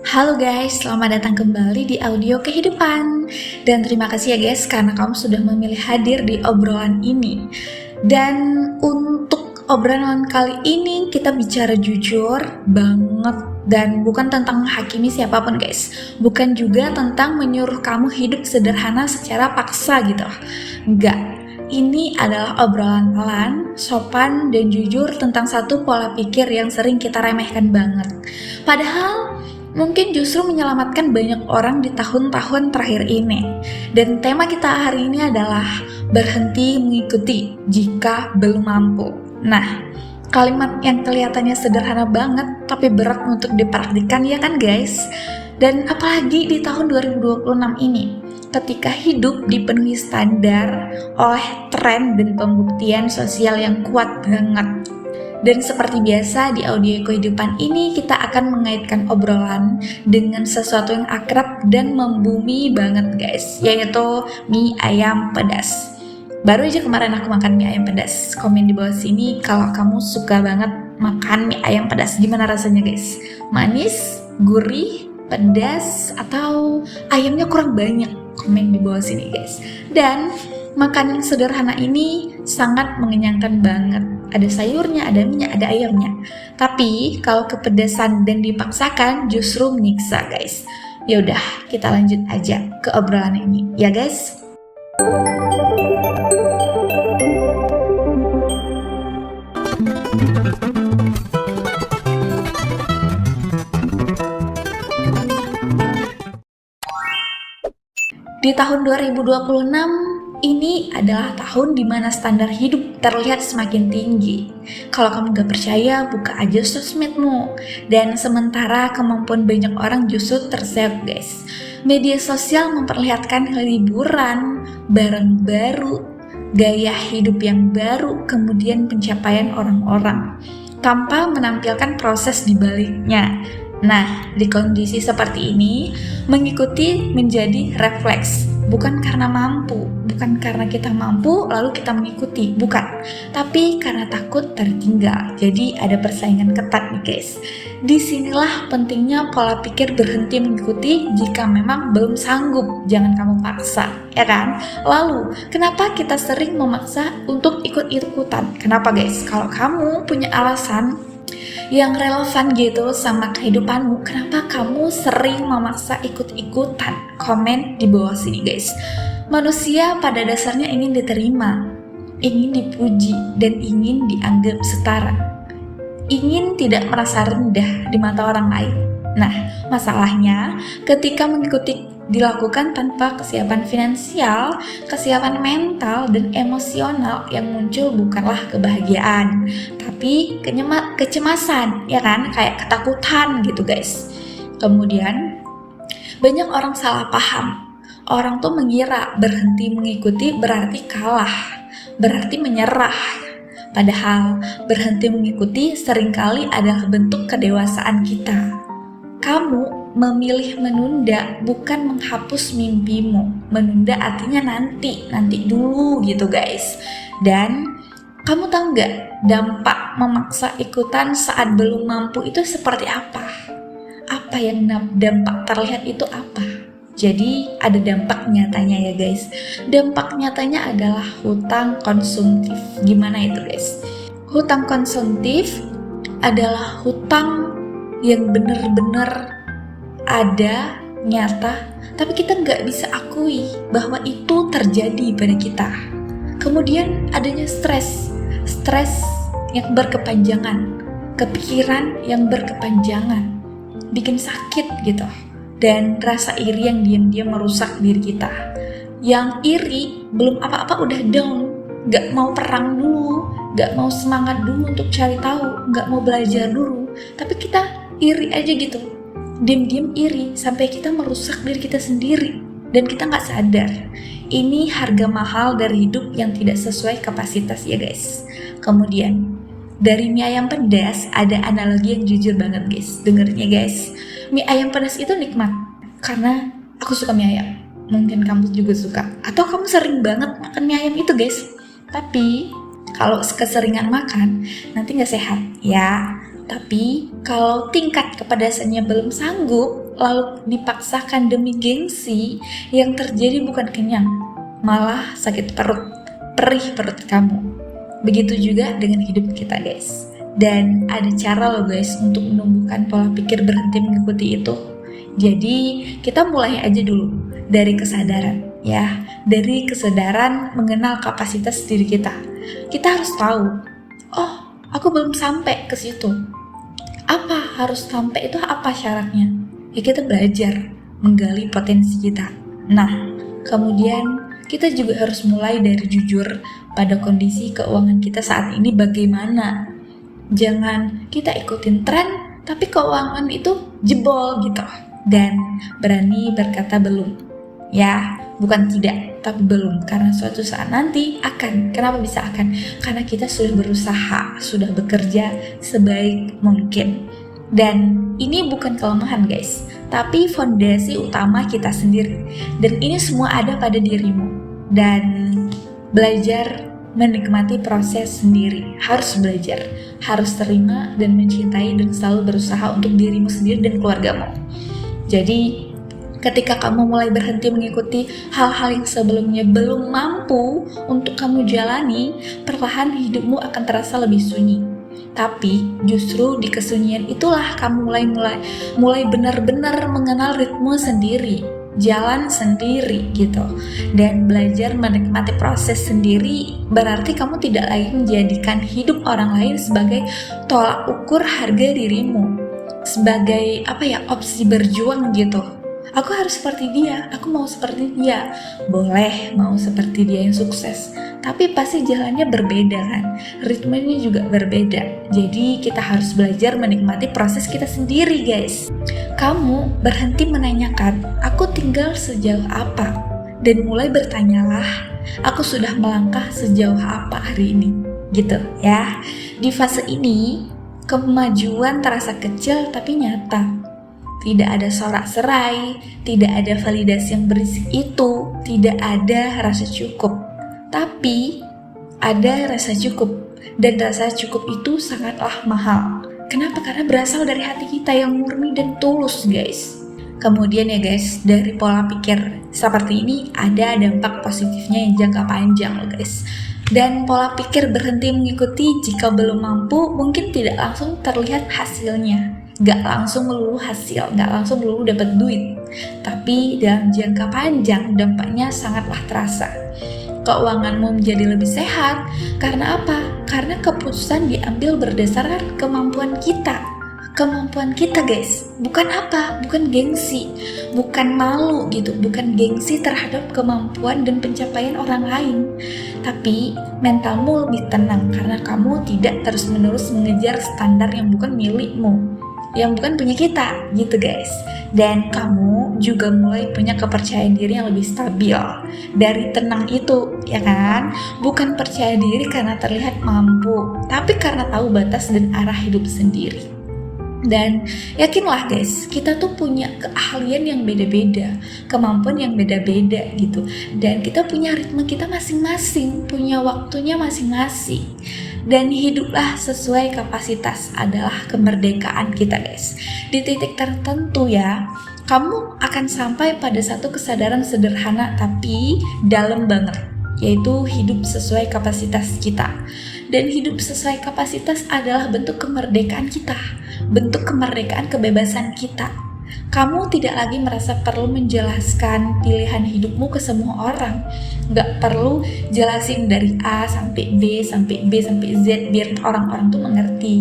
Halo guys, selamat datang kembali di Audio Kehidupan. Dan terima kasih ya guys karena kamu sudah memilih hadir di obrolan ini. Dan untuk obrolan kali ini kita bicara jujur banget dan bukan tentang menghakimi siapapun guys. Bukan juga tentang menyuruh kamu hidup sederhana secara paksa gitu. Enggak. Ini adalah obrolan pelan, sopan, dan jujur tentang satu pola pikir yang sering kita remehkan banget. Padahal mungkin justru menyelamatkan banyak orang di tahun-tahun terakhir ini. Dan tema kita hari ini adalah berhenti mengikuti jika belum mampu. Nah, kalimat yang kelihatannya sederhana banget tapi berat untuk dipraktikkan ya kan guys? Dan apalagi di tahun 2026 ini, ketika hidup dipenuhi standar oleh tren dan pembuktian sosial yang kuat banget. Dan seperti biasa di audio kehidupan ini kita akan mengaitkan obrolan dengan sesuatu yang akrab dan membumi banget guys, yaitu mie ayam pedas. Baru aja kemarin aku makan mie ayam pedas. Komen di bawah sini kalau kamu suka banget makan mie ayam pedas. Gimana rasanya guys? Manis, gurih, pedas, atau ayamnya kurang banyak? Komen di bawah sini guys. Dan makanan sederhana ini sangat mengenyangkan banget. Ada sayurnya, ada minyak, ada ayamnya. Tapi kalau kepedasan dan dipaksakan justru menyiksa guys. Yaudah, kita lanjut aja ke obrolan ini ya guys. Di tahun 2026 ini adalah tahun dimana standar hidup terlihat semakin tinggi. Kalau kamu gak percaya, buka aja sosmedmu. Dan sementara kemampuan banyak orang justru tersave guys. Media sosial memperlihatkan liburan, barang baru, gaya hidup yang baru, kemudian pencapaian orang-orang, tanpa menampilkan proses di baliknya. Nah, di kondisi seperti ini, mengikuti menjadi refleks. Bukan karena mampu, bukan karena kita mampu lalu kita mengikuti, bukan. Tapi karena takut tertinggal. Jadi ada persaingan ketat nih guys. Disinilah pentingnya pola pikir berhenti mengikuti jika memang belum sanggup. Jangan kamu paksa, ya kan? Lalu, kenapa kita sering memaksa untuk ikut-ikutan? Kenapa guys? Kalau kamu punya alasan yang relevan gitu sama kehidupanmu, kenapa kamu sering memaksa ikut-ikutan? Komen di bawah sini guys. Manusia pada dasarnya ingin diterima, ingin dipuji, dan ingin dianggap setara. Ingin tidak merasa rendah di mata orang lain. Nah, masalahnya ketika mengikuti dilakukan tanpa kesiapan finansial, kesiapan mental, dan emosional, yang muncul bukanlah kebahagiaan, tapi kecemasan, ya kan? Kayak ketakutan gitu guys. Kemudian, banyak orang salah paham. Orang tuh mengira berhenti mengikuti berarti kalah, berarti menyerah. Padahal berhenti mengikuti seringkali adalah bentuk kedewasaan kita. Kamu memilih menunda bukan menghapus mimpimu. Menunda artinya nanti dulu gitu guys. Dan kamu tahu nggak dampak memaksa ikutan saat belum mampu itu seperti apa? Apa yang dampak terlihat itu apa? Jadi ada dampak nyatanya ya guys. Dampak nyatanya adalah hutang konsumtif. Gimana itu guys? Hutang konsumtif adalah hutang yang benar-benar ada, nyata, tapi kita nggak bisa akui bahwa itu terjadi pada kita. Kemudian adanya stres yang berkepanjangan, kepikiran yang berkepanjangan, bikin sakit gitu. Dan rasa iri yang diam-diam merusak diri kita. Yang iri belum apa-apa udah down, gak mau perang dulu, gak mau semangat dulu untuk cari tahu, gak mau belajar dulu. Tapi kita iri aja gitu, diam-diam iri sampai kita merusak diri kita sendiri. Dan kita gak sadar, ini harga mahal dari hidup yang tidak sesuai kapasitas ya guys. Kemudian, dari mie ayam pedas ada analogi yang jujur banget guys. Dengerin ya guys. Mie ayam pedas itu nikmat karena aku suka mie ayam. Mungkin kamu juga suka, atau kamu sering banget makan mie ayam itu guys. Tapi kalau keseringan makan nanti gak sehat ya. Tapi kalau tingkat kepedasannya belum sanggup, lalu dipaksakan demi gengsi, yang terjadi bukan kenyang, malah sakit perut, perih perut kamu. Begitu juga dengan hidup kita, guys. Dan ada cara loh guys untuk menumbuhkan pola pikir berhenti mengikuti itu. Jadi kita mulai aja dulu dari kesadaran ya, dari kesadaran mengenal kapasitas diri kita. Kita harus tahu, oh aku belum sampai ke situ. Apa harus sampai itu, apa syaratnya? Ya kita belajar menggali potensi kita. Nah, kemudian kita juga harus mulai dari jujur pada kondisi keuangan kita saat ini bagaimana. Jangan kita ikutin tren tapi keuangan itu jebol gitu. Dan berani berkata belum. Ya, bukan tidak, tapi belum. Karena suatu saat nanti akan. Kenapa bisa akan? Karena kita sudah berusaha, sudah bekerja sebaik mungkin. Dan ini bukan kelemahan guys, tapi fondasi utama kita sendiri. Dan ini semua ada pada dirimu. Dan belajar menikmati proses sendiri. Harus belajar, harus terima dan mencintai dan selalu berusaha untuk dirimu sendiri dan keluargamu. Jadi ketika kamu mulai berhenti mengikuti hal-hal yang sebelumnya belum mampu untuk kamu jalani, perlahan hidupmu akan terasa lebih sunyi. Tapi justru di kesunyian itulah kamu mulai benar-benar mengenal ritme sendiri, jalan sendiri gitu. Dan belajar menikmati proses sendiri berarti kamu tidak lagi menjadikan hidup orang lain sebagai tolak ukur harga dirimu, sebagai opsi berjuang gitu. Aku harus seperti dia, aku mau seperti dia. Boleh mau seperti dia yang sukses, tapi pasti jalannya berbeda kan, ritmenya juga berbeda. Jadi kita harus belajar menikmati proses kita sendiri guys. Kamu berhenti menanyakan, aku tinggal sejauh apa? Dan mulai bertanyalah, aku sudah melangkah sejauh apa hari ini? Gitu ya. Di fase ini, kemajuan terasa kecil tapi nyata. Tidak ada sorak-serai, tidak ada validasi yang berisik itu, tidak ada rasa cukup. Tapi ada rasa cukup, dan rasa cukup itu sangatlah mahal. Kenapa? Karena berasal dari hati kita yang murni dan tulus guys. Kemudian ya guys, dari pola pikir seperti ini ada dampak positifnya yang jangka panjang loh guys. Dan pola pikir berhenti mengikuti jika belum mampu mungkin tidak langsung terlihat hasilnya. Gak langsung melulu hasil, gak langsung melulu dapat duit. Tapi dalam jangka panjang dampaknya sangatlah terasa. Keuanganmu menjadi lebih sehat. Karena apa? Karena keputusan diambil berdasarkan kemampuan kita. Kemampuan kita guys, bukan bukan gengsi, bukan malu gitu, bukan gengsi terhadap kemampuan dan pencapaian orang lain. Tapi mentalmu lebih tenang karena kamu tidak terus-menerus mengejar standar yang bukan milikmu, yang bukan punya kita gitu guys. Dan kamu juga mulai punya kepercayaan diri yang lebih stabil. Dari tenang itu ya kan, bukan percaya diri karena terlihat mampu, tapi karena tahu batas dan arah hidup sendiri. Dan yakinlah guys, kita tuh punya keahlian yang beda-beda, kemampuan yang beda-beda gitu. Dan kita punya ritme kita masing-masing, punya waktunya masing-masing. Dan hiduplah sesuai kapasitas adalah kemerdekaan kita guys. Di titik tertentu ya, kamu akan sampai pada satu kesadaran sederhana tapi dalam banget, yaitu hidup sesuai kapasitas kita. Dan hidup sesuai kapasitas adalah bentuk kemerdekaan kita, bentuk kemerdekaan kebebasan kita. Kamu tidak lagi merasa perlu menjelaskan pilihan hidupmu ke semua orang. Gak perlu jelasin dari A sampai B sampai B sampai Z biar orang-orang tuh mengerti.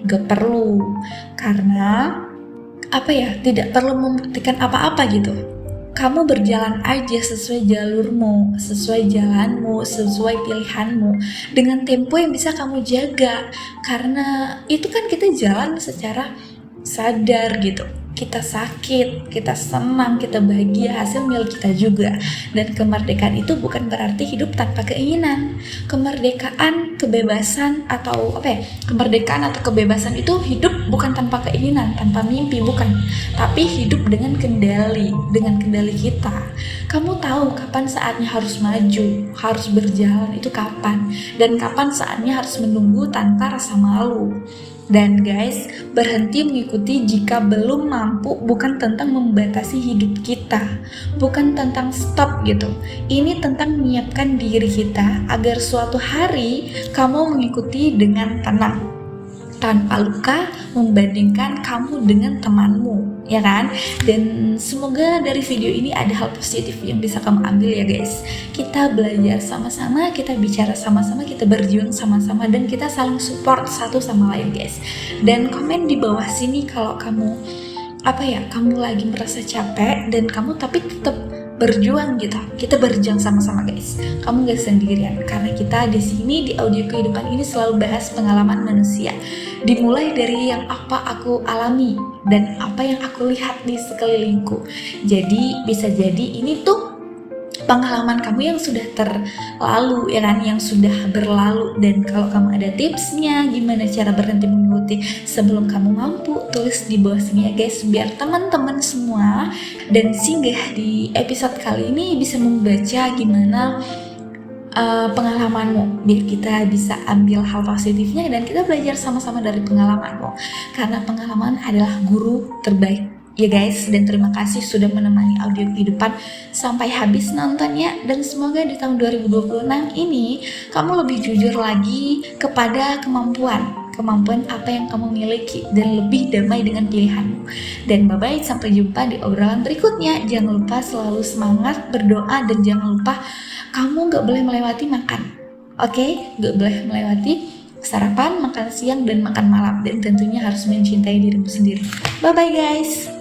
Gak perlu. Karena tidak perlu membuktikan apa-apa gitu. Kamu berjalan aja sesuai jalurmu, sesuai jalanmu, sesuai pilihanmu, dengan tempo yang bisa kamu jaga. Karena itu kan kita jalan secara sadar gitu. Kita sakit, kita senang, kita bahagia, hasil milik kita juga. Dan kemerdekaan itu bukan berarti hidup tanpa keinginan. Kemerdekaan, kebebasan kemerdekaan atau kebebasan itu hidup bukan tanpa keinginan, tanpa mimpi, bukan. Tapi hidup dengan kendali kita. Kamu tahu kapan saatnya harus maju, harus berjalan itu kapan. Dan kapan saatnya harus menunggu tanpa rasa malu. Dan guys, berhenti mengikuti jika belum mampu bukan tentang membatasi hidup kita, bukan tentang stop gitu. Ini tentang menyiapkan diri kita agar suatu hari kamu mengikuti dengan tenang, tanpa luka membandingkan kamu dengan temanmu, ya kan? Dan semoga dari video ini ada hal positif yang bisa kamu ambil ya guys. Kita belajar sama-sama, kita bicara sama-sama, kita berjuang sama-sama, dan kita saling support satu sama lain guys. Dan komen di bawah sini kalau kamu kamu lagi merasa capek dan kamu tapi tetap berjuang gitu. Kita berjuang sama-sama guys. Kamu gak sendirian karena kita di sini di audio kehidupan ini selalu bahas pengalaman manusia. Dimulai dari yang apa aku alami dan apa yang aku lihat di sekelilingku. Jadi bisa jadi ini tuh pengalaman kamu yang sudah terlalu, ya kan, yang sudah berlalu. Dan kalau kamu ada tipsnya gimana cara berhenti mengikuti sebelum kamu mampu, tulis di bawah sini ya guys, biar teman-teman semua dan singgah di episode kali ini bisa membaca gimana pengalamanmu, biar kita bisa ambil hal positifnya dan kita belajar sama-sama dari pengalamanmu, karena pengalaman adalah guru terbaik ya guys. Dan terima kasih sudah menemani audio kehidupan sampai habis nontonnya, dan semoga di tahun 2026 ini kamu lebih jujur lagi kepada kemampuan apa yang kamu miliki dan lebih damai dengan pilihanmu. Dan bye-bye, sampai jumpa di obrolan berikutnya. Jangan lupa selalu semangat, berdoa, dan jangan lupa kamu gak boleh melewati makan, oke? Gak boleh melewati sarapan, makan siang, dan makan malam. Dan tentunya harus mencintai dirimu sendiri. Bye-bye guys.